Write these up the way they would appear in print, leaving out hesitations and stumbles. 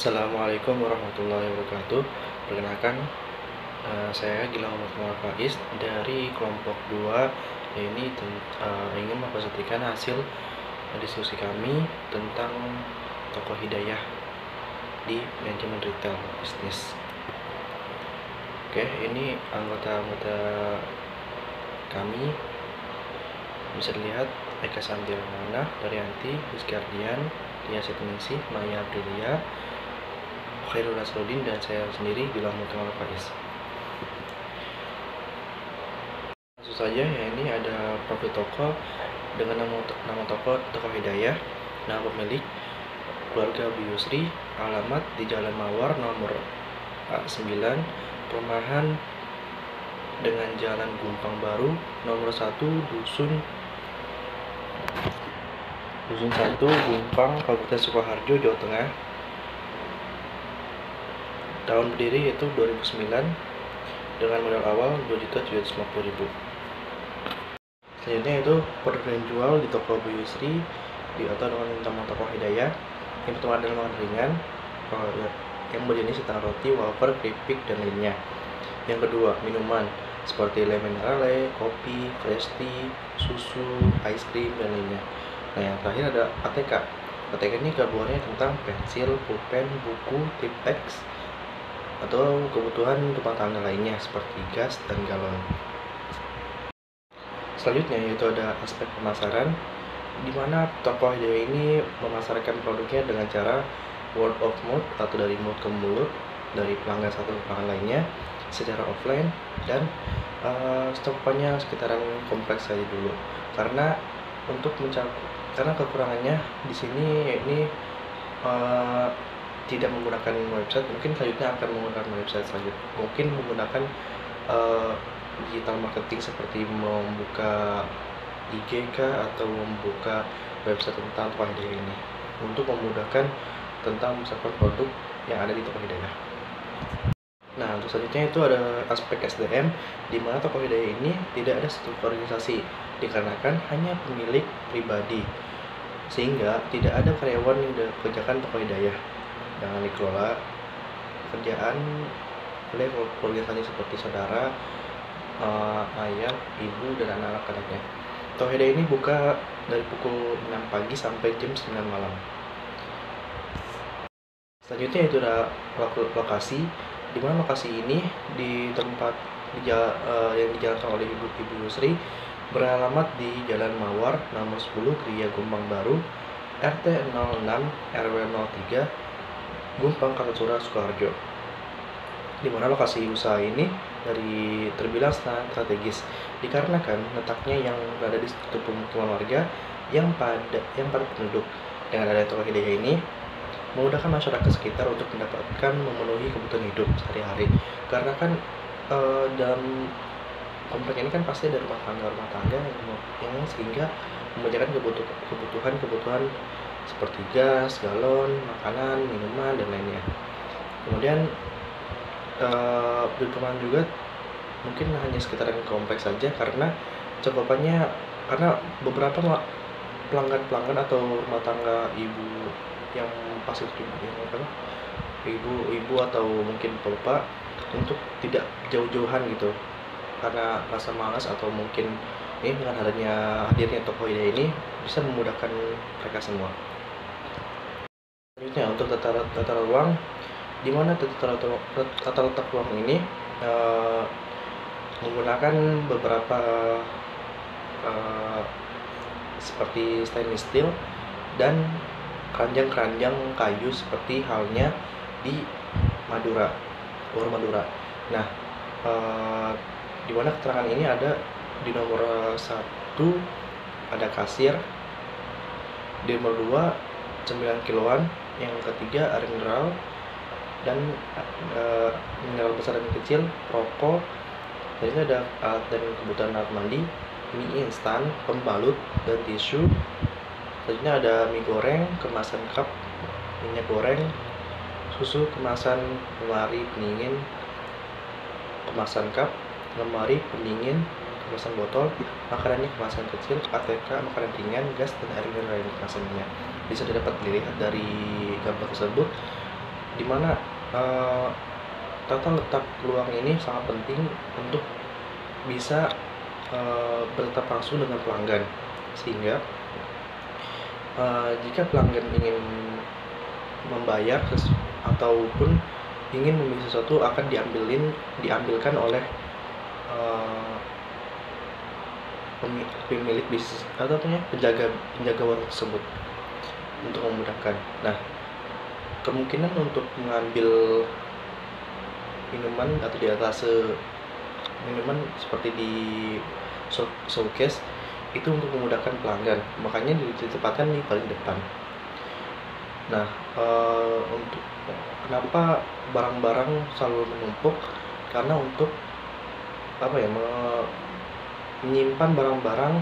Assalamualaikum warahmatullahi wabarakatuh. Perkenalkan, saya Gilang Muhammad Faiz dari kelompok 2, ini ingin mempresentasikan hasil diskusi kami tentang tokoh hidayah di manajemen retail bisnis. Oke, ini anggota-anggota kami bisa dilihat: Eka Santiawana, Daryanti, Rizky Ardian, Tia Setningsih, Maya Aprilia, Khairul Nasruddin, dan saya sendiri Gilang Muhammad Faiz. Langsung saja, ya, ini ada profil toko dengan nama tokoh hidayah, nama pemilik keluarga Bu Yusri, alamat di Jalan Mawar nomor 9, perumahan dengan Jalan Gumpang Baru nomor 1, Dusun 1, Gumpang, Kabupaten Sukoharjo, Jawa Tengah. Tahun berdiri itu 2009 dengan modal awal 2.750.000. Selanjutnya itu produk yang dijual di toko Bu Yusri atau dengan nama tokoh hidayah. Yang pertama adalah makanan ringan yang berjenis setengah roti, wafer, keripik, dan lainnya. Yang kedua, minuman seperti le minerale, kopi, fresh tea, susu, ice cream, dan lainnya. Nah, yang terakhir ada ATK. ATK ini gabungannya tentang pensil, pulpen, buku, tipex, atau kebutuhan rumah tangga lainnya seperti gas dan galon. Selanjutnya yaitu ada aspek pemasaran, di mana tokoh hidayah ini memasarkan produknya dengan cara word of mouth atau dari mulut ke mulut, dari pelanggan satu ke pelanggan lainnya secara offline, dan stopannya sekitaran kompleks saja dulu, karena kekurangannya di sini ini tidak menggunakan website. Mungkin selanjutnya akan menggunakan website selanjutnya, mungkin menggunakan digital marketing seperti membuka IG atau membuka website tentang tokoh hidayah ini untuk memudahkan tentang memasarkan produk yang ada di tokoh hidayah. Nah, untuk selanjutnya itu ada aspek SDM, di mana tokoh hidayah ini tidak ada satu organisasi, dikarenakan hanya pemilik pribadi, sehingga tidak ada karyawan yang dikerjakan tokoh hidayah. Dengan dikelola kerjaan oleh organisasi seperti saudara, ayah, ibu, dan anak-anaknya. Tokoh hidayah ini buka dari pukul 6 pagi sampai jam 9 malam. Selanjutnya itu ada lokasi, di mana lokasi ini di tempat yang dijalankan oleh Ibu Yusri beralamat di Jalan Mawar nomor 10, Gria Gumpang Baru, RT 06 RW 03, Gumpang, Kartasura, Sukoharjo. Di mana lokasi usaha ini terbilang sangat strategis, dikarenakan letaknya yang berada di situ pemukiman warga yang padat penduduk. Dengan adanya tokoh hidayah ini memudahkan masyarakat sekitar untuk memenuhi kebutuhan hidup sehari-hari, karena kan dalam komplek ini kan pasti ada rumah tangga yang sehingga menyediakan kebutuhan seperti gas, galon, makanan, minuman, dan lainnya. Kemudian di perumahan juga mungkin hanya sekitaran kompleks saja, karena cakupannya, karena beberapa pelanggan atau rumah tangga ibu yang pasti ibu atau mungkin bapak untuk tidak jauh-jauhan gitu, karena rasa malas atau mungkin dengan hadirnya tokoh hidayah ini bisa memudahkan mereka semua. Selanjutnya untuk tata ruang, di mana tata letak ruang ini menggunakan beberapa seperti stainless steel dan keranjang kayu seperti halnya di Bor Madura. Nah, di mana keterangan ini ada di nomor 1 ada kasir, di nomor 2 cemilan kiloan, yang ketiga air mineral dan mineral besar dan kecil, rokok. Selanjutnya ada alat dan kebutuhan alat mandi, mie instan, pembalut, dan tisu. Selanjutnya ada mie goreng, kemasan cup, minyak goreng, susu kemasan, lemari pendingin, kemasan cup, lemari pendingin, kemasan botol, makanannya kemasan kecil, ATK, makanan ringan, gas, dan air mineral yang kemasannya. Bisa dapat dilihat dari gambar tersebut dimana tata letak peluang ini sangat penting untuk bisa bertatap langsung dengan pelanggan, sehingga jika pelanggan ingin membayar ataupun ingin membeli sesuatu akan diambilkan oleh pemilik bisnis atau penjaga warung tersebut untuk memudahkan. Nah, kemungkinan untuk mengambil minuman atau di atas minuman seperti di showcase itu untuk memudahkan pelanggan, makanya ditempatkan di paling depan. Nah, untuk kenapa barang-barang selalu menumpuk, karena untuk menyimpan barang-barang,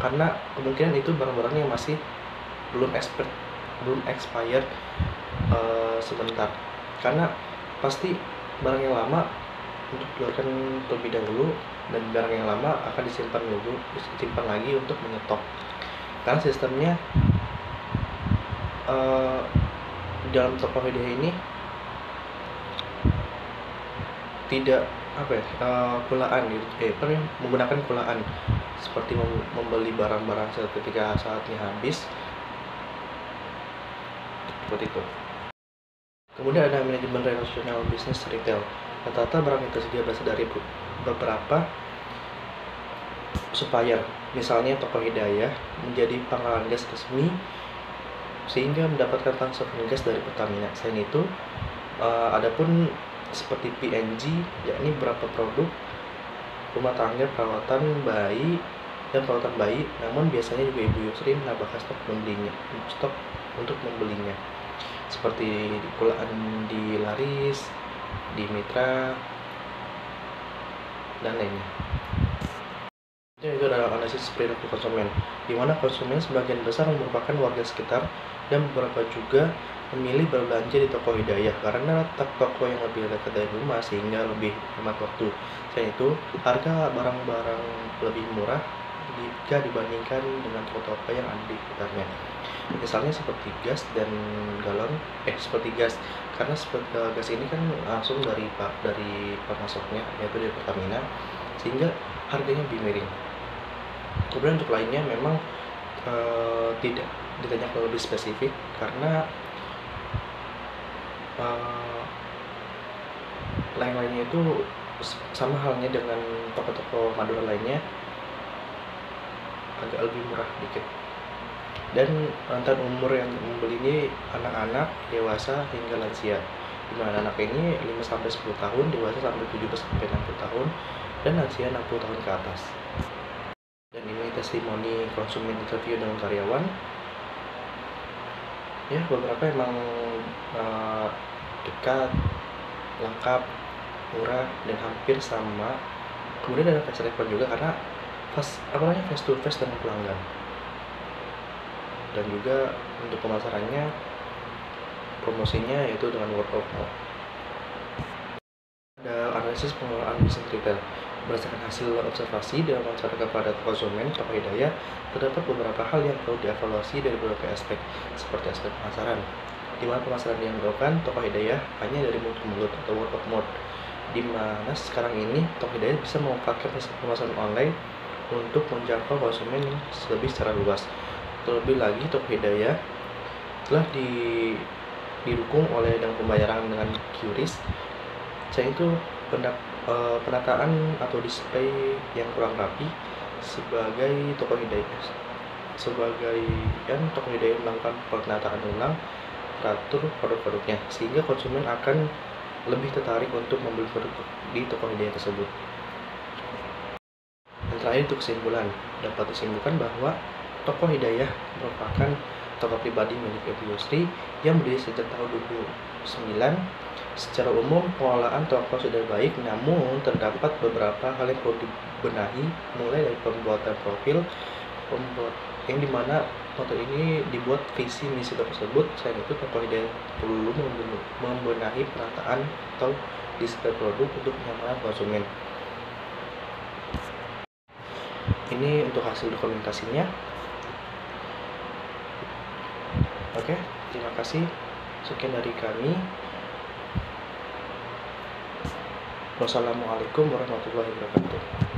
karena kemungkinan itu barang-barang yang masih belum expired sebentar, karena pasti barang yang lama untuk dikeluarkan terlebih dahulu, dan barang yang lama akan disimpan lagi untuk menyetok, karena sistemnya dalam Tokopedia ini tidak kulaan gitu, menggunakan kulaan seperti membeli barang-barang ketika saatnya habis, seperti itu. Kemudian ada manajemen relasional bisnis retail. Rata-rata barang yang tersedia berasal dari beberapa supplier, misalnya Toko Hidayah menjadi pangkalan gas resmi sehingga mendapatkan transfer gas dari Pertamina. Selain itu, adapun seperti PNG, yakni beberapa produk rumah tangga, perawatan bayi, namun biasanya juga Ibu Yusri menambahkan stok untuk membelinya, seperti kulaan di Laris, di Mitra, dan lainnya. Itu adalah analisis perilaku konsumen, di mana konsumen sebagian besar merupakan warga sekitar dan beberapa juga memilih berbelanja di Toko Hidayah karena letak toko yang lebih dekat dari rumah sehingga lebih hemat waktu. Selain itu, harga barang-barang lebih murah jika dibandingkan dengan toko-toko yang ada di sekitarnya. Misalnya seperti gas dan galon, seperti gas, karena gas ini kan langsung dari pemasoknya, yaitu dari Pertamina, sehingga harganya lebih miring. Kemudian untuk lainnya memang tidak ditanyakan lebih spesifik, karena lain-lainnya itu sama halnya dengan toko-toko Madura lainnya, agak lebih murah dikit. Dan rentan umur yang membeli ini anak-anak, dewasa, hingga lansia. Dimana anak ini 5-10 tahun, dewasa sampai 17-60 tahun, dan lansia 60 tahun ke atas. Dan ini testimoni konsumen interview dengan karyawan. Ya, beberapa emang dekat, lengkap, murah, dan hampir sama. Kemudian ada face respon juga karena face to face dengan pelanggan. Dan juga untuk pemasarannya, promosinya yaitu dengan word of mouth. Ada analisis pengelolaan bisnis retail. Berdasarkan hasil observasi dalam masyarakat pada konsumen Toko Hidayah, terdapat beberapa hal yang perlu dievaluasi dari beberapa aspek, seperti aspek pemasaran, di mana pemasaran yang dilakukan Toko Hidayah hanya dari mulut ke mulut atau word of mouth, di mana sekarang ini Toko Hidayah bisa memanfaatkan pemasaran online untuk menjangkau konsumen yang lebih secara luas. Terlebih lagi, Toko Hidayah telah didukung oleh dengan pembayaran dengan QRIS. Selain itu, penataan atau display yang kurang rapi sebagai Toko Hidayah melakukan penataan ulang teratur produk-produknya, sehingga konsumen akan lebih tertarik untuk membeli produk di Toko Hidayah tersebut. Dan terakhir, untuk kesimpulan, dapat disimpulkan bahwa Toko Hidayah merupakan toko pribadi milik Ibu Yusri yang berdiri sejak tahun 2009. Secara umum, pengelolaan toko sudah baik, namun terdapat beberapa hal yang perlu dibenahi, mulai dari pembuatan profil, yang dimana foto ini dibuat visi misi tersebut. Selain itu, Toko Hidayah perlu membenahi penataan atau display produk untuk kenyamanan konsumen. Ini untuk hasil dokumentasinya. Oke, terima kasih. Sekian dari kami. Wassalamualaikum warahmatullahi wabarakatuh.